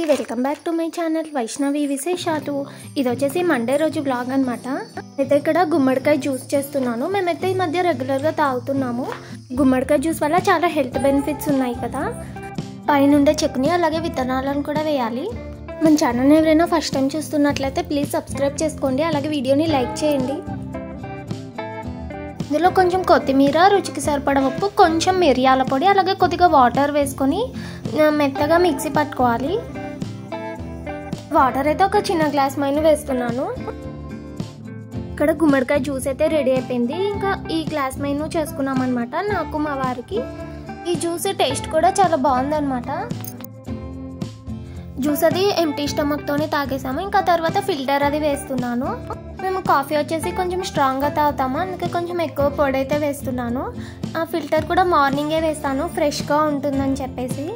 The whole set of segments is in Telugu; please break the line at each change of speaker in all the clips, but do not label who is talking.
Welcome back to my channel Vaishnavi విశేషాలు. ఇది వచ్చేసి మండే రోజు బ్లాగ్ అనమాట. అయితే ఇక్కడ గుమ్మడికాయ జ్యూస్ చేస్తున్నాను. మేమైతే ఈ మధ్య రెగ్యులర్గా తాగుతున్నాము. గుమ్మడికాయ జ్యూస్ వల్ల చాలా హెల్త్ బెనిఫిట్స్ ఉన్నాయి కదా. పైనుండే చెక్కుని అలాగే విత్తనాలను కూడా వేయాలి. మన ఛానల్ని ఎవరైనా ఫస్ట్ టైం చూస్తున్నట్లయితే ప్లీజ్ సబ్స్క్రైబ్ చేసుకోండి, అలాగే వీడియోని లైక్ చేయండి. ఇందులో కొంచెం కొత్తిమీర, రుచికి సరిపడ ఉప్పు, కొంచెం మిరియాల పొడి, అలాగే కొద్దిగా వాటర్ వేసుకొని మెత్తగా మిక్సీ పట్టుకోవాలి. వాటర్ అయితే ఒక చిన్న గ్లాస్ మైన వేస్తున్నాను. ఇక్కడ గుమ్మడికాయ జ్యూస్ అయితే రెడీ అయిపోయింది. ఇంకా ఈ గ్లాస్ మైన చేసుకున్నాం అనమాట, నాకు మా వారికి. ఈ జ్యూస్ టేస్ట్ కూడా చాలా బాగుందన్నమాట. జ్యూస్ అది ఎంటీ స్టమక్తోనే తాగేసాము. ఇంకా తర్వాత ఫిల్టర్ అది వేస్తున్నాను. మేము కాఫీ వచ్చేసి కొంచెం స్ట్రాంగ్గా తాగుతాము, అందుకే కొంచెం ఎక్కువ పొడి అయితే వేస్తున్నాను. ఆ ఫిల్టర్ కూడా మార్నింగే వేస్తాను, ఫ్రెష్గా ఉంటుందని చెప్పేసి.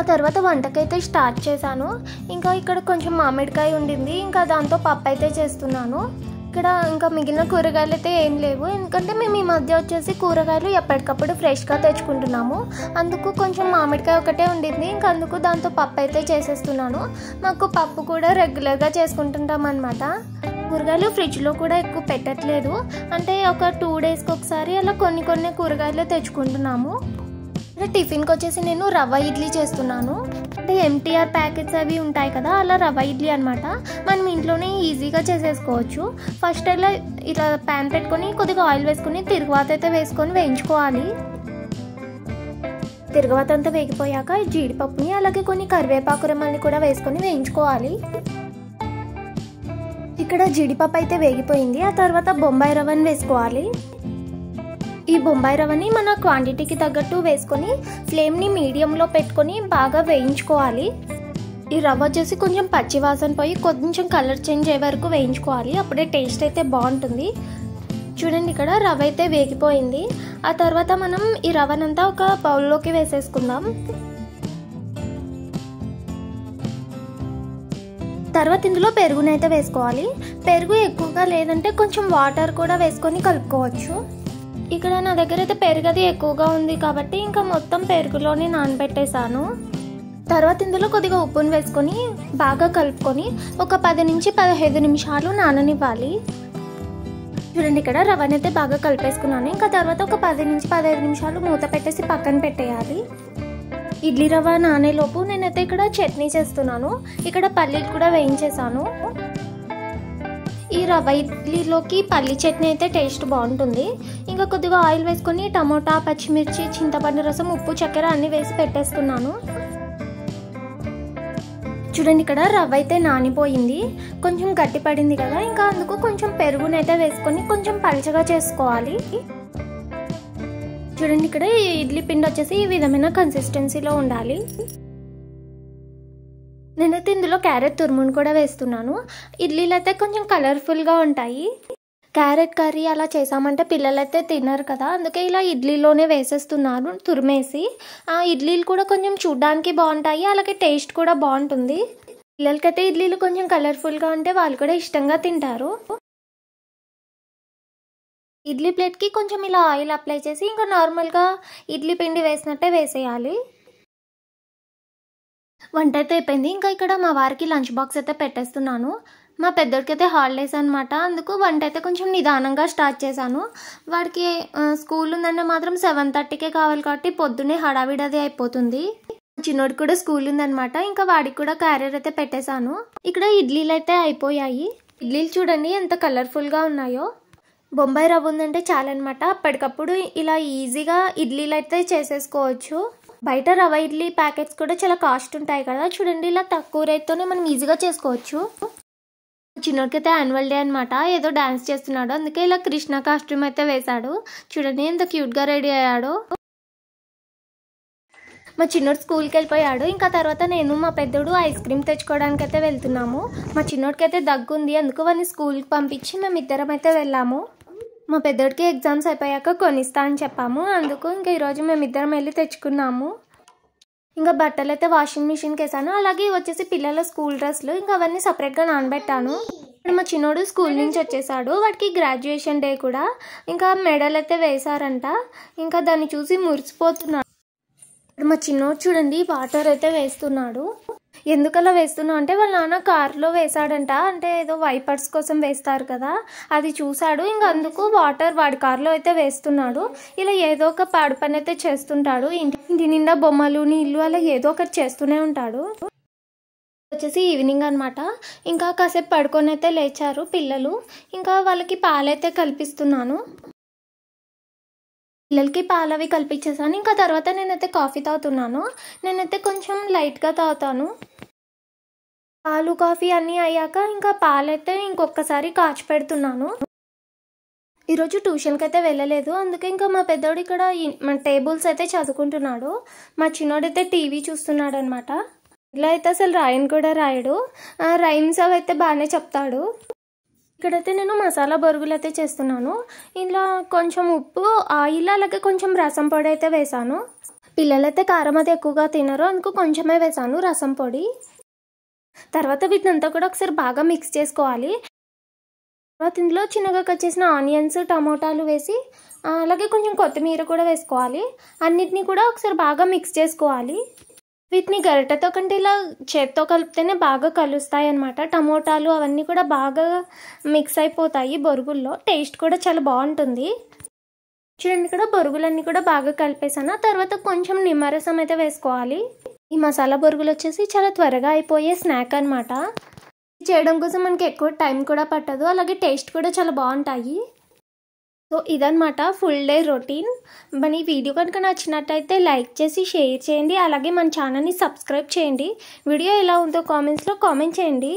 ఆ తర్వాత వంటకైతే స్టార్ట్ చేశాను. ఇంకా ఇక్కడ కొంచెం మామిడికాయ ఉండింది, ఇంకా దాంతో పప్పు అయితే చేస్తున్నాను. ఇక్కడ ఇంకా మిగిలిన కూరగాయలు అయితే ఏం లేవు, ఎందుకంటే మేము ఈ మధ్య వచ్చేసి కూరగాయలు ఎప్పటికప్పుడు ఫ్రెష్గా తెచ్చుకుంటున్నాము. అందుకు కొంచెం మామిడికాయ ఒకటే ఉండింది, ఇంకా అందుకు దాంతో పప్పు అయితే చేసేస్తున్నాను. మాకు పప్పు కూడా రెగ్యులర్గా చేసుకుంటుంటాం అనమాట. కూరగాయలు ఫ్రిడ్జ్లో కూడా ఎక్కువ పెట్టట్లేదు, అంటే ఒక 2 డేస్కి ఒకసారి అలా కొన్ని కూరగాయలు తెచ్చుకుంటున్నాము. టిఫిన్కి వచ్చేసి నేను రవ్వ ఇడ్లీ చేస్తున్నాను. అంటే ఎంటీఆర్ ప్యాకెట్స్ అవి ఉంటాయి కదా, అలా రవ్వ ఇడ్లీ అనమాట. మనం ఇంట్లోనే ఈజీగా చేసేసుకోవచ్చు. ఫస్ట్ ఇలా ప్యాన్ పెట్టుకొని కొద్దిగా ఆయిల్ వేసుకొని తిరుగువాత అయితే వేసుకొని వేయించుకోవాలి. తిరుగువాత అంతా వేగిపోయాక జీడిపప్పుని అలాగే కొన్ని కరివేపాకు రెమ్మల్ని కూడా వేసుకొని వేయించుకోవాలి. ఇక్కడ జీడిపప్పు అయితే వేగిపోయింది. ఆ తర్వాత బొంబాయి రవ్వని వేసుకోవాలి. ఈ బొంబాయి రవ్వని మన క్వాంటిటీకి తగ్గట్టు వేసుకొని ఫ్లేమ్ని మీడియంలో పెట్టుకొని బాగా వేయించుకోవాలి. ఈ రవ్వ వచ్చేసి కొంచెం పచ్చి వాసన పోయి కొంచెం కలర్ చేంజ్ అయ్యే వరకు వేయించుకోవాలి, అప్పుడే టేస్ట్ అయితే బాగుంటుంది. చూడండి, ఇక్కడ రవ్వ అయితే వేగిపోయింది. ఆ తర్వాత మనం ఈ రవ్వనంతా ఒక బౌల్లోకి వేసేసుకుందాం. తర్వాత ఇందులో పెరుగునైతే వేసుకోవాలి. పెరుగు ఎక్కువగా లేదంటే కొంచెం వాటర్ కూడా వేసుకొని కలుపుకోవచ్చు. ఇక్కడ నా దగ్గర అయితే పెరుగు అది ఎక్కువగా ఉంది కాబట్టి ఇంకా మొత్తం పెరుగులోనే నానబెట్టేశాను. తర్వాత ఇందులో కొద్దిగా ఉప్పును వేసుకొని బాగా కలుపుకొని ఒక 10 నుంచి 15 నిమిషాలు నాననివ్వాలి. చూడండి, ఇక్కడ రవ్వని అయితే బాగా కలిపేసుకున్నాను. ఇంకా తర్వాత ఒక 10 నుంచి 15 నిమిషాలు మూత పెట్టేసి పక్కన పెట్టేయాలి. ఇడ్లీ రవ్వ నానేలోపు నేనైతే ఇక్కడ చట్నీ చేస్తున్నాను. ఇక్కడ పల్లీలు కూడా వేయించేసాను. ఈ రవ్వ ఇడ్లీలోకి పల్లి చట్నీ అయితే టేస్ట్ బాగుంటుంది. ఇంకా కొద్దిగా ఆయిల్ వేసుకొని టమోటా, పచ్చిమిర్చి, చింతపండు రసం, ఉప్పు, చక్కెర అన్నీ వేసి పెట్టేస్తున్నాను. చూడండి, ఇక్కడ రవ్వ అయితే నానిపోయింది, కొంచెం గట్టి పడింది కదా. ఇంకా అందుకు కొంచెం పెరుగునైతే వేసుకొని కొంచెం పలచగా చేసుకోవాలి. చూడండి, ఇక్కడ ఈ ఇడ్లీ పిండి వచ్చేసి ఈ విధమైన కన్సిస్టెన్సీలో ఉండాలి. నేనైతే ఇందులో క్యారెట్ తురుమును కూడా వేస్తున్నాను. ఇడ్లీలు అయితే కొంచెం కలర్ఫుల్గా ఉంటాయి. క్యారెట్ కర్రీ అలా చేసామంటే పిల్లలైతే తినరు కదా, అందుకే ఇలా ఇడ్లీలోనే వేసేస్తున్నాను తురిమేసి. ఆ ఇడ్లీలు కూడా కొంచెం చూడ్డానికి బాగుంటాయి, అలాగే టేస్ట్ కూడా బాగుంటుంది. పిల్లలకైతే ఇడ్లీలు కొంచెం కలర్ఫుల్గా ఉంటే వాళ్ళు కూడా ఇష్టంగా తింటారు. ఇడ్లీ ప్లేట్కి కొంచెం ఇలా ఆయిల్ అప్లై చేసి ఇంకా నార్మల్గా ఇడ్లీ పిండి వేసినట్టే వేసేయాలి. వంట అయితే అయిపోయింది. ఇంకా ఇక్కడ మా వారికి లంచ్ బాక్స్ అయితే పెట్టేస్తున్నాను. మా పెద్దోడికి అయితే హాలిడేస్ అనమాట, అందుకు వంట అయితే కొంచెం నిదానంగా స్టార్ట్ చేశాను. వాడికి స్కూల్ ఉందంటే మాత్రం 7:30కే కావాలి కాబట్టి పొద్దున్నే హడావిడది అయిపోతుంది. చిన్నోడికి కూడా స్కూల్ ఉందనమాట, ఇంకా వాడికి కూడా క్యారియర్ అయితే పెట్టేశాను. ఇక్కడ ఇడ్లీలు అయితే అయిపోయాయి. ఇడ్లీలు చూడండి ఎంత కలర్ఫుల్గా ఉన్నాయో. బొంబాయి రవ్వ ఉందంటే చాలన్నమాట, అప్పటికప్పుడు ఇలా ఈజీగా ఇడ్లీలు అయితే చేసేసుకోవచ్చు. బయట రవ్వ ఇడ్లీ ప్యాకెట్స్ కూడా చాలా కాస్ట్ ఉంటాయి కదా. చూడండి, ఇలా తక్కువ రేట్తోనే మనం ఈజీగా చేసుకోవచ్చు. చిన్నోడికైతే యాన్యువల్ డే అనమాట, ఏదో డాన్స్ చేస్తున్నాడు, అందుకే ఇలా కృష్ణ కాస్ట్యూమ్ అయితే వేశాడు. చూడండి ఎంత క్యూట్గా రెడీ అయ్యాడో. మా చిన్నోడు స్కూల్కి వెళ్ళిపోయాడు. ఇంకా తర్వాత నేను మా పెద్దోడు ఐస్ క్రీమ్ తెచ్చుకోవడానికి అయితే వెళ్తున్నాము. మా చిన్నోడికి అయితే దగ్గు ఉంది, అందుకు వాడిని స్కూల్కి పంపించి మేము ఇద్దరం అయితే వెళ్ళాము. మా పెద్దోడికి ఎగ్జామ్స్ అయిపోయాక కొనిస్తా అని చెప్పాము, అందుకు ఇంకా ఈరోజు మేమిద్దరం వెళ్ళి తెచ్చుకున్నాము. ఇంకా బట్టలు అయితే వాషింగ్ మిషన్కి వేసాను. అలాగే వచ్చేసి పిల్లల స్కూల్ డ్రెస్లు ఇంకా అవన్నీ సపరేట్గా నానబెట్టాను. మా చిన్నోడు స్కూల్ నుంచి వచ్చేసాడు, వాడికి గ్రాడ్యుయేషన్ డే కూడా. ఇంకా మెడల్ అయితే వేశారంట, ఇంకా దాన్ని చూసి మురిసిపోతున్నాడు. మా చిన్నోడు చూడండి వాటర్ అయితే వేస్తున్నాడు. ఎందుకలా వేస్తున్నా అంటే వాళ్ళ నాన్న కార్లో వేసాడంట. అంటే ఏదో వైపర్స్ కోసం వేస్తారు కదా, అది చూశాడు. ఇంక అందుకు వాటర్ వాడి కార్లో అయితే వేస్తున్నాడు. ఇలా ఏదో ఒక పాడు పని అయితే చేస్తుంటాడు. ఇంటి నిండా బొమ్మలు నీళ్ళు అలా ఏదో ఒకటి చేస్తూనే ఉంటాడు. వచ్చేసి ఈవినింగ్ అనమాట. ఇంకా కాసేపు పడుకొని అయితే లేచారు పిల్లలు. ఇంకా వాళ్ళకి పాలైతే కల్పిస్తున్నాను. పిల్లలకి పాలవి కల్పించేసాను. ఇంకా తర్వాత నేనైతే కాఫీ తాగుతున్నాను. నేనైతే కొంచెం లైట్గా తాగుతాను. పాలు కాఫీ అన్నీ అయ్యాక ఇంకా పాలైతే ఇంకొకసారి కాచి పెడుతున్నాను. ఈరోజు ట్యూషన్కి అయితే వెళ్ళలేదు. అందుకే ఇంకా మా పెద్దోడు ఇక్కడ మన టేబుల్స్ అయితే చదువుకుంటున్నాడు. మా చిన్నోడైతే టీవీ చూస్తున్నాడు అనమాట. ఇలా అయితే అసలు రాయని కూడా రాయడు. రైమ్స్ అవి అయితే బాగానే చెప్తాడు. ఇక్కడైతే నేను మసాలా బొరుగులు అయితే చేస్తున్నాను. ఇందులో కొంచెం ఉప్పు, ఆయిల్, అలాగే కొంచెం రసం పొడి అయితే వేసాను. పిల్లలైతే కారం అయితే ఎక్కువగా తినరు, అందుకు కొంచెమే వేసాను రసం పొడి. తర్వాత వీటినంతా కూడా ఒకసారి బాగా మిక్స్ చేసుకోవాలి. తర్వాత ఇందులో చిన్నగా కట్ చేసిన ఆనియన్స్, టమోటాలు వేసి అలాగే కొంచెం కొత్తిమీర కూడా వేసుకోవాలి. అన్నిటినీ కూడా ఒకసారి బాగా మిక్స్ చేసుకోవాలి. వీటిని గరిటెతో కంటే ఇలా చేత్తో కలిపితేనే బాగా కలుస్తాయి అన్నమాట. టమోటాలు అవన్నీ కూడా బాగా మిక్స్ అయిపోతాయి బొరుగుల్లో. టేస్ట్ కూడా చాలా బాగుంటుంది. చూడండి, ఇక్కడ బొరుగులన్నీ కూడా బాగా కలిపేసాను. తర్వాత కొంచెం నిమ్మరసం అయితే వేసుకోవాలి. ఈ మసాలా బొరుగులు వచ్చేసి చాలా త్వరగా అయిపోయే స్నాక్ అనమాట. చేయడం కోసం మనకి ఎక్కువ టైం కూడా పట్టదు, అలాగే టేస్ట్ కూడా చాలా బాగుంటాయి. సో ఇదన్నమాట ఫుల్ డే రొటీన్. మన ఈ వీడియో కనుక నచ్చినట్టయితే లైక్ చేసి షేర్ చేయండి. అలాగే మన ఛానల్ని సబ్స్క్రైబ్ చేయండి. వీడియో ఎలా ఉందో కామెంట్స్లో కామెంట్ చేయండి.